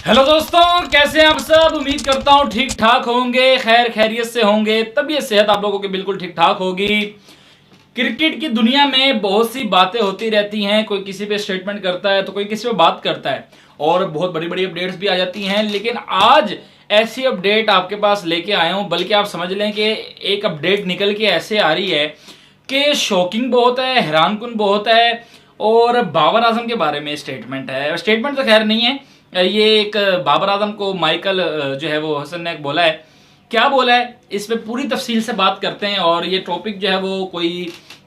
Hello दोस्तों, कैसे हैं आप सब। उम्मीद करता हूं ठीक ठाक होंगे, खैर खैरियत से होंगे। तबीयत सेहत आप लोगों की बिल्कुल ठीक ठाक होगी। क्रिकेट की दुनिया में बहुत सी बातें होती रहती हैं, कोई किसी पे स्टेटमेंट करता है तो कोई किसी पे बात करता है और बहुत बड़ी बड़ी अपडेट्स भी आ जाती हैं। लेकिन आज ऐसी अपडेट आपके पास लेके आया हूं, बल्कि आप समझ लें कि एक अपडेट निकल के ऐसे आ रही है कि शॉकिंग बहुत है, हैरानकुन बहुत है। और बाबर आजम के बारे में स्टेटमेंट है। स्टेटमेंट तो खैर नहीं है, ये एक बाबर आजम को माइकल जो है वो हसन ने बोला है। क्या बोला है इस पे पूरी तफसील से बात करते हैं। और ये टॉपिक जो है वो कोई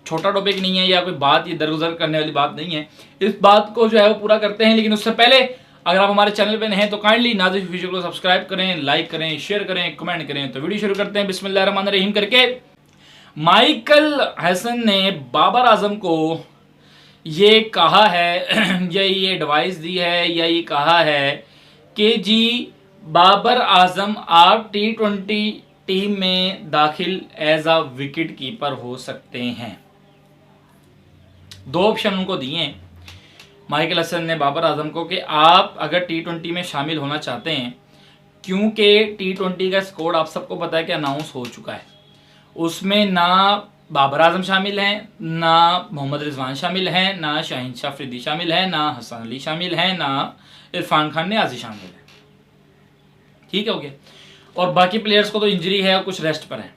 छोटा टॉपिक नहीं है या कोई बात ये दरगुजर करने वाली बात नहीं है। इस बात को जो है वो पूरा करते हैं। लेकिन उससे पहले अगर आप हमारे चैनल पे नए हैं तो काइंडली नाज़िफ वीडियो को सब्सक्राइब करें, लाइक करें, शेयर करें, कमेंट करें। तो वीडियो शुरू करते हैं बिस्मिल्लाहिर्रहमानिर्रहीम करके। माइकल हसन ने बाबर आजम को ये कहा है या ये एडवाइस दी है या ये कहा है कि जी बाबर आजम आप T20 टीम में दाखिल एज अ विकेट कीपर हो सकते हैं। दो ऑप्शन उनको दिए हैं माइकल हसन ने बाबर आजम को कि आप अगर T20 में शामिल होना चाहते हैं, क्योंकि T20 का स्कोर आप सबको पता है कि अनाउंस हो चुका है। उसमें ना बाबर आजम शामिल हैं, ना मोहम्मद रिजवान शामिल हैं, ना शाहीन शाह अफरीदी शामिल हैं, ना हसन अली शामिल हैं, ना इरफान खान नियाजी शामिल है। ठीक है, हो गया। और बाकी प्लेयर्स को तो इंजरी है और कुछ रेस्ट पर है।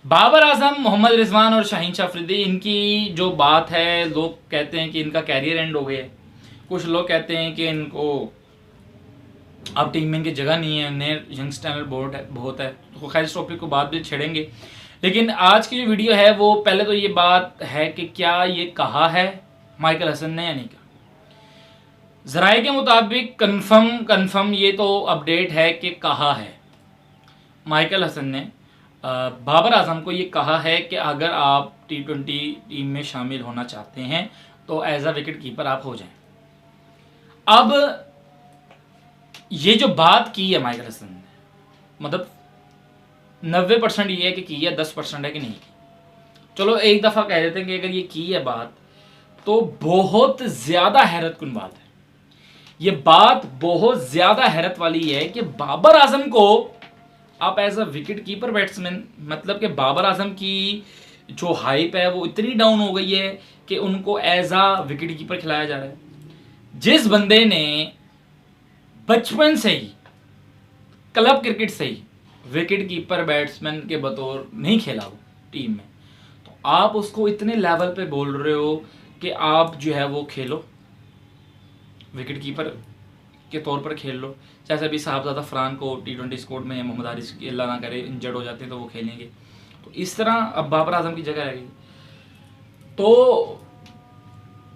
बाबर आजम, मोहम्मद रिजवान और शाहीन शाह अफरीदी, इनकी जो बात है, लोग कहते हैं कि इनका कैरियर एंड हो गया है। कुछ लोग कहते हैं कि इनको अब टीम में इनकी जगह नहीं है, इन्हें यंगस्टर बहुत है। तो खैर इस टॉपिक को बाद में छेड़ेंगे। लेकिन आज की जो वीडियो है वो पहले तो ये बात है कि क्या ये कहा है माइकल हसन ने या नहीं कहा। जराए के मुताबिक कंफर्म ये तो अपडेट है कि कहा है माइकल हसन ने बाबर आजम को ये कहा है कि अगर आप T20 टीम में शामिल होना चाहते हैं तो एज अ विकेट कीपर आप हो जाएं। अब ये जो बात की है माइकल हसन ने, मतलब 90% ये है कि की है, 10% है कि नहीं की। चलो एक दफ़ा कह देते हैं कि अगर ये की है बात तो बहुत ज़्यादा हैरतकुन बात है। ये बात बहुत ज़्यादा हैरत वाली है कि बाबर आजम को आप as a wicketkeeper batsman, मतलब कि बाबर आजम की जो हाइप है वो इतनी डाउन हो गई है कि उनको एज अ विकेट कीपर खिलाया जा रहा है। जिस बंदे ने बचपन से ही क्लब क्रिकेट से ही विकेट कीपर बैट्समैन के बतौर नहीं खेला हो टीम में, तो आप उसको इतने लेवल पे बोल रहे हो कि आप जो है वो खेलो, विकेट कीपर के तौर पर खेल लो। जैसे अभी साहबजादा फरहान को T20 स्क्वाड में मोहम्मद हारिस की अल्लाह ना करे इंजर्ड हो जाते हैं तो वो खेलेंगे। तो इस तरह अब बाबर आजम की जगह रहेगी। तो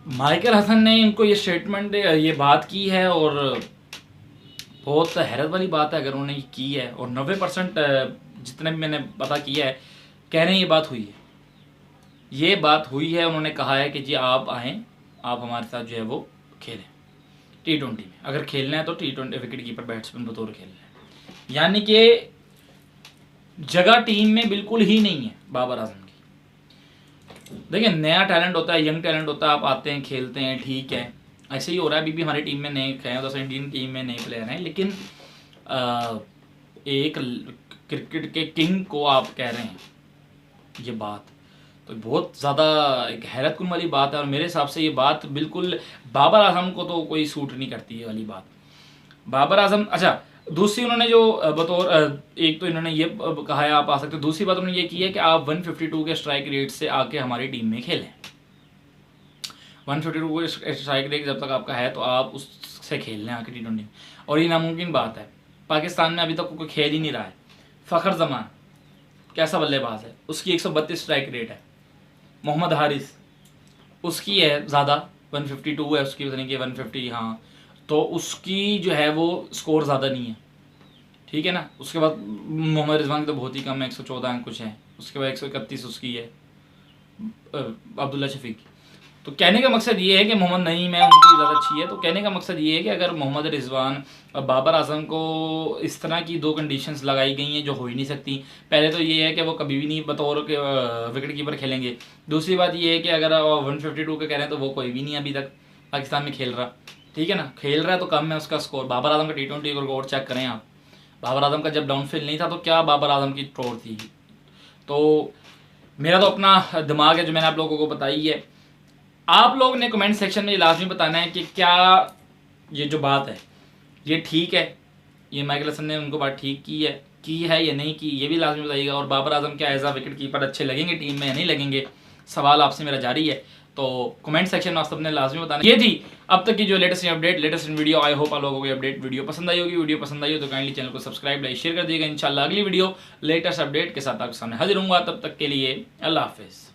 माइकल हसन ने इनको ये स्टेटमेंट, ये बात की है और बहुत हैरत वाली बात है अगर उन्होंने ये की है। और 90% जितने भी मैंने पता किया है कह रहे हैं ये बात हुई है, ये बात हुई है। उन्होंने कहा है कि जी आप आएँ, आप हमारे साथ जो है वो खेलें T20 में। अगर खेलना है तो T20 विकेट कीपर बैट्समैन बतौर खेलना है। यानी कि जगह टीम में बिल्कुल ही नहीं है बाबर आजम की। देखिए नया टैलेंट होता है, यंग टैलेंट होता है, आप आते हैं खेलते हैं, ठीक है। ऐसे ही हो रहा है, अभी भी हमारी टीम में नए हैं, 10 इंडियन टीम में नए प्लेयर हैं। लेकिन एक क्रिकेट के किंग को आप कह रहे हैं ये बात, तो बहुत ज़्यादा एक हैरतकुन वाली बात है। और मेरे हिसाब से ये बात बिल्कुल बाबर आजम को तो कोई सूट नहीं करती है वाली बात। बाबर आजम, अच्छा दूसरी उन्होंने जो बतौर, एक तो इन्होंने ये कहा है आप आ सकते, दूसरी बात उन्होंने ये की है कि आप 152 के स्ट्राइक रेट से आके हमारी टीम में खेलें। 152 के स्ट्राइक रेट जब तक आपका है तो आप उससे खेल लें आके T20 में। और ये नामुमकिन बात है, पाकिस्तान में अभी तक कोई खेल ही नहीं रहा है। फ़खर जमान कैसा बल्लेबाज है, उसकी 132 स्ट्राइक रेट है। मोहम्मद हारिस उसकी है ज़्यादा, 152 है उसकी, पता नहीं कि 150, हाँ। तो उसकी जो है वो स्कोर ज़्यादा नहीं है, ठीक है ना। उसके बाद मोहम्मद रिजवान की तो बहुत ही कम है, 114 अंक कुछ है। उसके बाद 131 उसकी है अब्दुल्ला शफीक। तो कहने का मकसद ये है कि मोहम्मद नईम है उनकी ज़्यादा अच्छी है। तो कहने का मकसद ये है कि अगर मोहम्मद रिजवान और बाबर आजम को इस तरह की दो कंडीशंस लगाई गई हैं जो हो ही नहीं सकती। पहले तो ये है कि वो कभी भी नहीं बतौर के विकेट कीपर खेलेंगे। दूसरी बात ये है कि अगर 152 के कह रहे हैं तो वो कोई भी नहीं अभी तक पाकिस्तान में खेल रहा। ठीक है ना, खेल रहा है तो कम है उसका स्कोर। बाबर आजम का T20 रिकॉर्ड चेक करें आप, बाबर आजम का जब डाउनफील्ड नहीं था तो क्या बाबर आजम की टोर थी। तो मेरा तो अपना दिमाग है जो मैंने आप लोगों को बताई है। आप लोग ने कमेंट सेक्शन में लाजमी बताना है कि क्या ये जो बात है ये ठीक है, ये माइकल हसन ने उनको बात ठीक की है या नहीं की, ये भी लाजमी बताइएगा। और बाबर आजम क्या एज आ विकेट कीपर अच्छे लगेंगे टीम में या नहीं लगेंगे, सवाल आपसे मेरा जारी है। तो कमेंट सेक्शन में आप सबने लाजमी बताना। ये थी अब तक की जो latest update, latest video. I hope आप लोगों को अपडेट वीडियो पसंद आई होगी। वीडियो पसंद आई हो तो काइंडली चैनल को सब्सक्राइब, लाइक, शेयर कर दिएगा। इंशाल्लाह अगली वीडियो लेटेस्ट अपडेट के साथ आपके सामने हाजिर होऊंगा। तब तक के लिए अल्लाह हाफिज़।